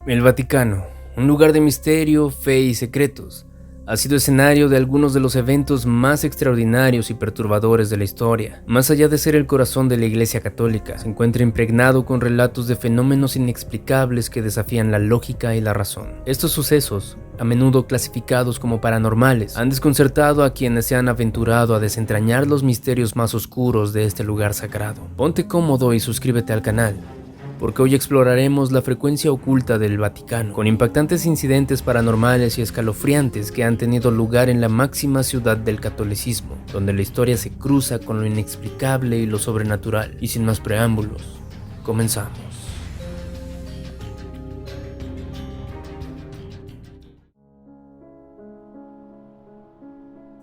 El Vaticano, un lugar de misterio, fe y secretos, ha sido escenario de algunos de los eventos más extraordinarios y perturbadores de la historia. Más allá de ser el corazón de la Iglesia Católica, se encuentra impregnado con relatos de fenómenos inexplicables que desafían la lógica y la razón. Estos sucesos, a menudo clasificados como paranormales, han desconcertado a quienes se han aventurado a desentrañar los misterios más oscuros de este lugar sagrado. Ponte cómodo y suscríbete al canal, porque hoy exploraremos la frecuencia oculta del Vaticano, con impactantes incidentes paranormales y escalofriantes que han tenido lugar en la máxima ciudad del catolicismo, donde la historia se cruza con lo inexplicable y lo sobrenatural. Y sin más preámbulos, comenzamos.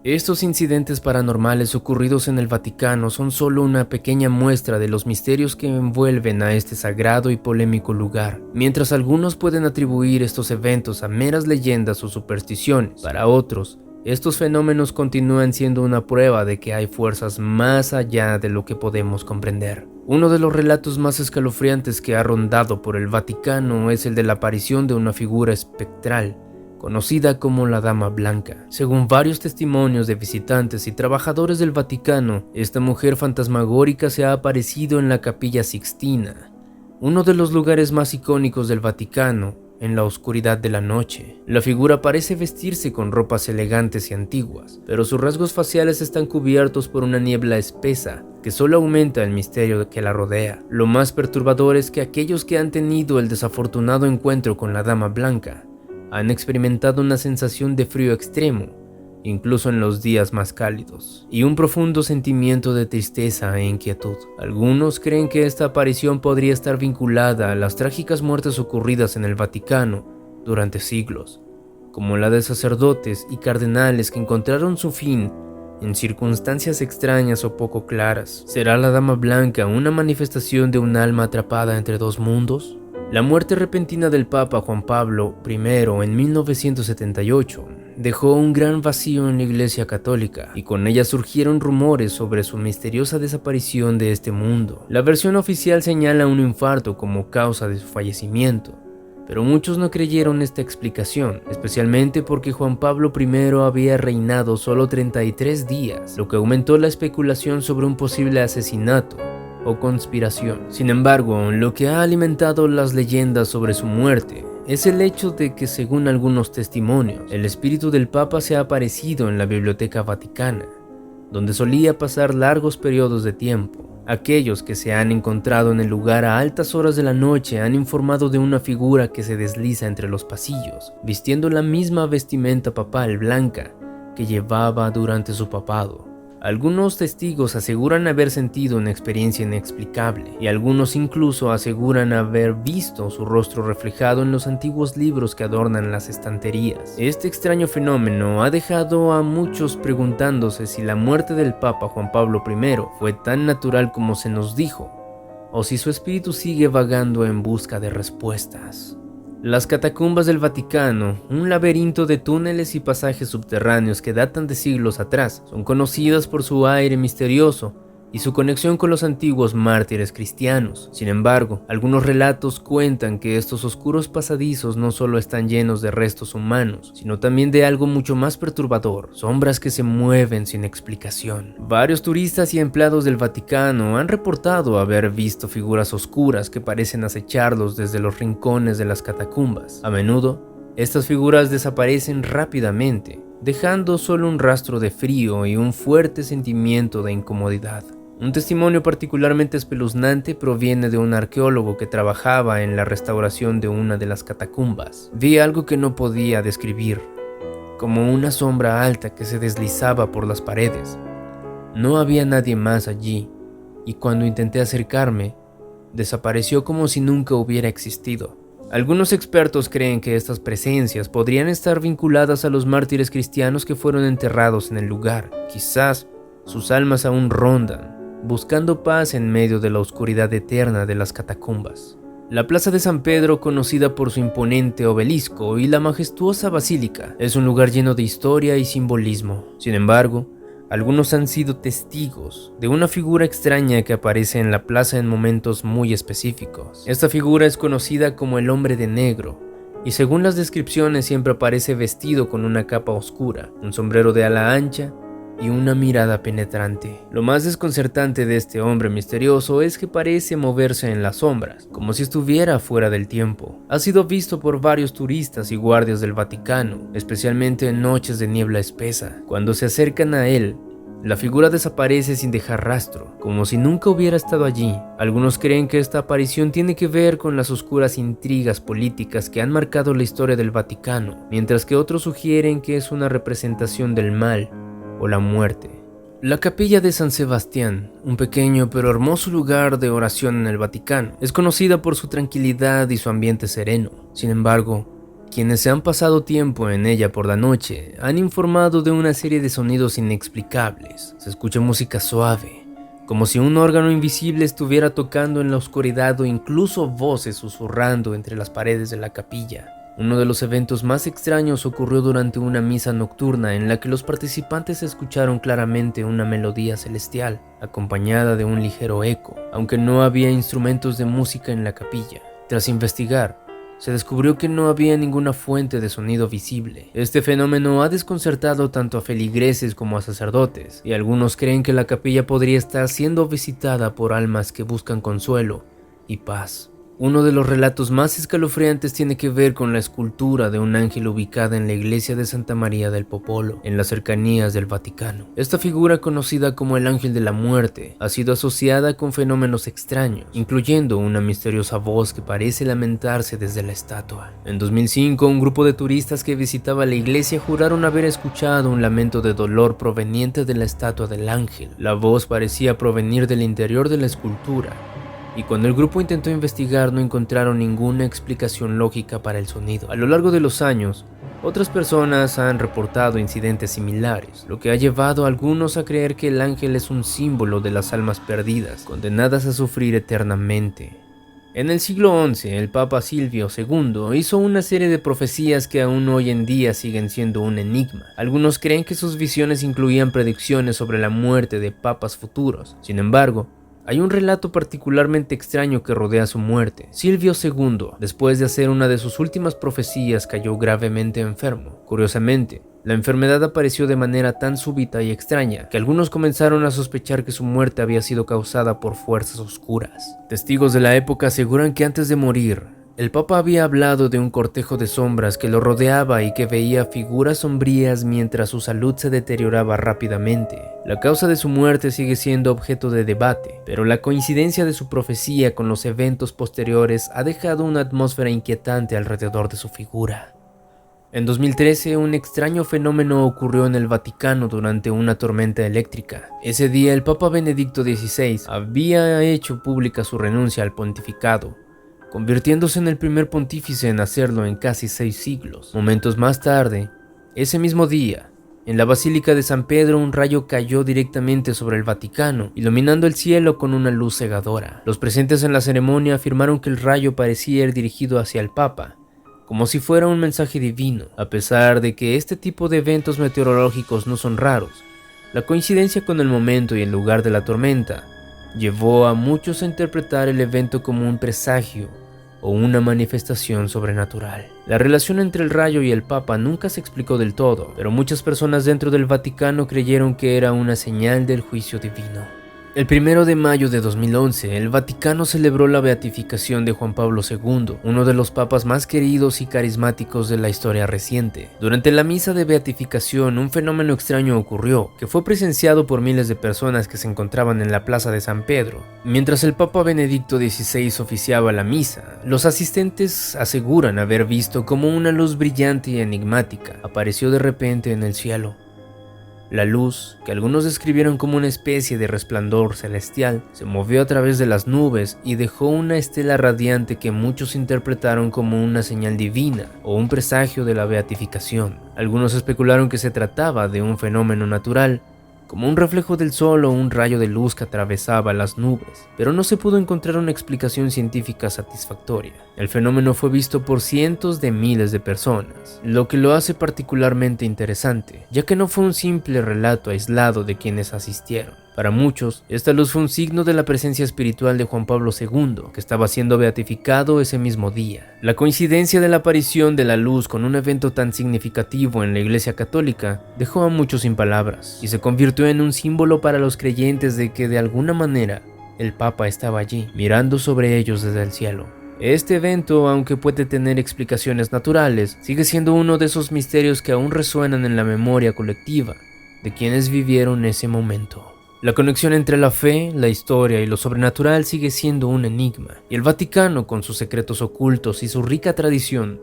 Estos incidentes paranormales ocurridos en el Vaticano son solo una pequeña muestra de los misterios que envuelven a este sagrado y polémico lugar. Mientras algunos pueden atribuir estos eventos a meras leyendas o supersticiones, para otros, estos fenómenos continúan siendo una prueba de que hay fuerzas más allá de lo que podemos comprender. Uno de los relatos más escalofriantes que ha rondado por el Vaticano es el de la aparición de una figura espectral, conocida como la Dama Blanca. Según varios testimonios de visitantes y trabajadores del Vaticano, esta mujer fantasmagórica se ha aparecido en la Capilla Sixtina, uno de los lugares más icónicos del Vaticano, en la oscuridad de la noche. La figura parece vestirse con ropas elegantes y antiguas, pero sus rasgos faciales están cubiertos por una niebla espesa que solo aumenta el misterio que la rodea. Lo más perturbador es que aquellos que han tenido el desafortunado encuentro con la Dama Blanca han experimentado una sensación de frío extremo, incluso en los días más cálidos, y un profundo sentimiento de tristeza e inquietud. Algunos creen que esta aparición podría estar vinculada a las trágicas muertes ocurridas en el Vaticano durante siglos, como la de sacerdotes y cardenales que encontraron su fin en circunstancias extrañas o poco claras. ¿Será la Dama Blanca una manifestación de un alma atrapada entre dos mundos? La muerte repentina del Papa Juan Pablo I en 1978 dejó un gran vacío en la Iglesia Católica, y con ella surgieron rumores sobre su misteriosa desaparición de este mundo. La versión oficial señala un infarto como causa de su fallecimiento, pero muchos no creyeron esta explicación, especialmente porque Juan Pablo I había reinado solo 33 días, lo que aumentó la especulación sobre un posible asesinato o conspiración. Sin embargo, lo que ha alimentado las leyendas sobre su muerte es el hecho de que, según algunos testimonios, el espíritu del Papa se ha aparecido en la Biblioteca Vaticana, donde solía pasar largos periodos de tiempo. Aquellos que se han encontrado en el lugar a altas horas de la noche han informado de una figura que se desliza entre los pasillos, vistiendo la misma vestimenta papal blanca que llevaba durante su papado. Algunos testigos aseguran haber sentido una experiencia inexplicable, y algunos incluso aseguran haber visto su rostro reflejado en los antiguos libros que adornan las estanterías. Este extraño fenómeno ha dejado a muchos preguntándose si la muerte del Papa Juan Pablo I fue tan natural como se nos dijo, o si su espíritu sigue vagando en busca de respuestas. Las catacumbas del Vaticano, un laberinto de túneles y pasajes subterráneos que datan de siglos atrás, son conocidas por su aire misterioso y su conexión con los antiguos mártires cristianos. Sin embargo, algunos relatos cuentan que estos oscuros pasadizos no solo están llenos de restos humanos, sino también de algo mucho más perturbador: sombras que se mueven sin explicación. Varios turistas y empleados del Vaticano han reportado haber visto figuras oscuras que parecen acecharlos desde los rincones de las catacumbas. A menudo, estas figuras desaparecen rápidamente, dejando solo un rastro de frío y un fuerte sentimiento de incomodidad. Un testimonio particularmente espeluznante proviene de un arqueólogo que trabajaba en la restauración de una de las catacumbas. Vi algo que no podía describir, como una sombra alta que se deslizaba por las paredes. No había nadie más allí, y cuando intenté acercarme, desapareció como si nunca hubiera existido. Algunos expertos creen que estas presencias podrían estar vinculadas a los mártires cristianos que fueron enterrados en el lugar. Quizás sus almas aún rondan, buscando paz en medio de la oscuridad eterna de las catacumbas. La Plaza de San Pedro, conocida por su imponente obelisco y la majestuosa basílica, es un lugar lleno de historia y simbolismo. Sin embargo, algunos han sido testigos de una figura extraña que aparece en la plaza en momentos muy específicos. Esta figura es conocida como el Hombre de Negro, y según las descripciones siempre aparece vestido con una capa oscura, un sombrero de ala ancha y una mirada penetrante. Lo más desconcertante de este hombre misterioso es que parece moverse en las sombras, como si estuviera fuera del tiempo. Ha sido visto por varios turistas y guardias del Vaticano, especialmente en noches de niebla espesa. Cuando se acercan a él, la figura desaparece sin dejar rastro, como si nunca hubiera estado allí. Algunos creen que esta aparición tiene que ver con las oscuras intrigas políticas que han marcado la historia del Vaticano, mientras que otros sugieren que es una representación del mal o la muerte. La capilla de San Sebastián, un pequeño pero hermoso lugar de oración en el Vaticano, es conocida por su tranquilidad y su ambiente sereno. Sin embargo, quienes se han pasado tiempo en ella por la noche han informado de una serie de sonidos inexplicables. Se escucha música suave, como si un órgano invisible estuviera tocando en la oscuridad, o incluso voces susurrando entre las paredes de la capilla. Uno de los eventos más extraños ocurrió durante una misa nocturna en la que los participantes escucharon claramente una melodía celestial, acompañada de un ligero eco, aunque no había instrumentos de música en la capilla. Tras investigar, se descubrió que no había ninguna fuente de sonido visible. Este fenómeno ha desconcertado tanto a feligreses como a sacerdotes, y algunos creen que la capilla podría estar siendo visitada por almas que buscan consuelo y paz. Uno de los relatos más escalofriantes tiene que ver con la escultura de un ángel ubicada en la iglesia de Santa María del Popolo, en las cercanías del Vaticano. Esta figura, conocida como el ángel de la muerte, ha sido asociada con fenómenos extraños, incluyendo una misteriosa voz que parece lamentarse desde la estatua. En 2005, un grupo de turistas que visitaba la iglesia juraron haber escuchado un lamento de dolor proveniente de la estatua del ángel. La voz parecía provenir del interior de la escultura, y cuando el grupo intentó investigar no encontraron ninguna explicación lógica para el sonido. A lo largo de los años, otras personas han reportado incidentes similares, lo que ha llevado a algunos a creer que el ángel es un símbolo de las almas perdidas, condenadas a sufrir eternamente. En el siglo XI, el Papa Silvio II hizo una serie de profecías que aún hoy en día siguen siendo un enigma. Algunos creen que sus visiones incluían predicciones sobre la muerte de papas futuros. Sin embargo, hay un relato particularmente extraño que rodea su muerte. Silvio II, después de hacer una de sus últimas profecías, cayó gravemente enfermo. Curiosamente, la enfermedad apareció de manera tan súbita y extraña que algunos comenzaron a sospechar que su muerte había sido causada por fuerzas oscuras. Testigos de la época aseguran que antes de morir, el Papa había hablado de un cortejo de sombras que lo rodeaba y que veía figuras sombrías mientras su salud se deterioraba rápidamente. La causa de su muerte sigue siendo objeto de debate, pero la coincidencia de su profecía con los eventos posteriores ha dejado una atmósfera inquietante alrededor de su figura. En 2013, un extraño fenómeno ocurrió en el Vaticano durante una tormenta eléctrica. Ese día, el Papa Benedicto XVI había hecho pública su renuncia al pontificado, convirtiéndose en el primer pontífice en hacerlo en casi 6 siglos. Momentos más tarde, ese mismo día, en la Basílica de San Pedro, un rayo cayó directamente sobre el Vaticano, iluminando el cielo con una luz cegadora. Los presentes en la ceremonia afirmaron que el rayo parecía ir dirigido hacia el Papa, como si fuera un mensaje divino. A pesar de que este tipo de eventos meteorológicos no son raros, la coincidencia con el momento y el lugar de la tormenta llevó a muchos a interpretar el evento como un presagio o una manifestación sobrenatural. La relación entre el rayo y el Papa nunca se explicó del todo, pero muchas personas dentro del Vaticano creyeron que era una señal del juicio divino. El 1 de mayo de 2011, el Vaticano celebró la beatificación de Juan Pablo II, uno de los papas más queridos y carismáticos de la historia reciente. Durante la misa de beatificación, un fenómeno extraño ocurrió, que fue presenciado por miles de personas que se encontraban en la plaza de San Pedro. Mientras el Papa Benedicto XVI oficiaba la misa, los asistentes aseguran haber visto cómo una luz brillante y enigmática apareció de repente en el cielo. La luz, que algunos describieron como una especie de resplandor celestial, se movió a través de las nubes y dejó una estela radiante que muchos interpretaron como una señal divina o un presagio de la beatificación. Algunos especularon que se trataba de un fenómeno natural, como un reflejo del sol o un rayo de luz que atravesaba las nubes, pero no se pudo encontrar una explicación científica satisfactoria. El fenómeno fue visto por cientos de miles de personas, lo que lo hace particularmente interesante, ya que no fue un simple relato aislado de quienes asistieron. Para muchos, esta luz fue un signo de la presencia espiritual de Juan Pablo II, que estaba siendo beatificado ese mismo día. La coincidencia de la aparición de la luz con un evento tan significativo en la Iglesia Católica dejó a muchos sin palabras, y se convirtió en un símbolo para los creyentes de que de alguna manera el Papa estaba allí, mirando sobre ellos desde el cielo. Este evento, aunque puede tener explicaciones naturales, sigue siendo uno de esos misterios que aún resuenan en la memoria colectiva de quienes vivieron ese momento. La conexión entre la fe, la historia y lo sobrenatural sigue siendo un enigma, y el Vaticano, con sus secretos ocultos y su rica tradición,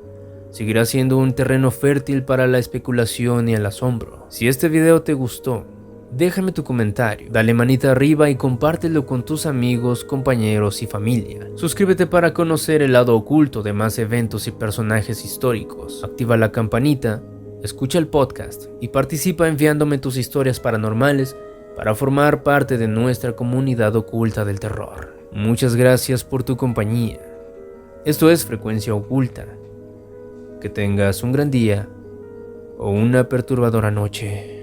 seguirá siendo un terreno fértil para la especulación y el asombro. Si este video te gustó, déjame tu comentario, dale manita arriba y compártelo con tus amigos, compañeros y familia. Suscríbete para conocer el lado oculto de más eventos y personajes históricos. Activa la campanita, escucha el podcast y participa enviándome tus historias paranormales para formar parte de nuestra comunidad oculta del terror. Muchas gracias por tu compañía. Esto es Frecuencia Oculta. Que tengas un gran día o una perturbadora noche.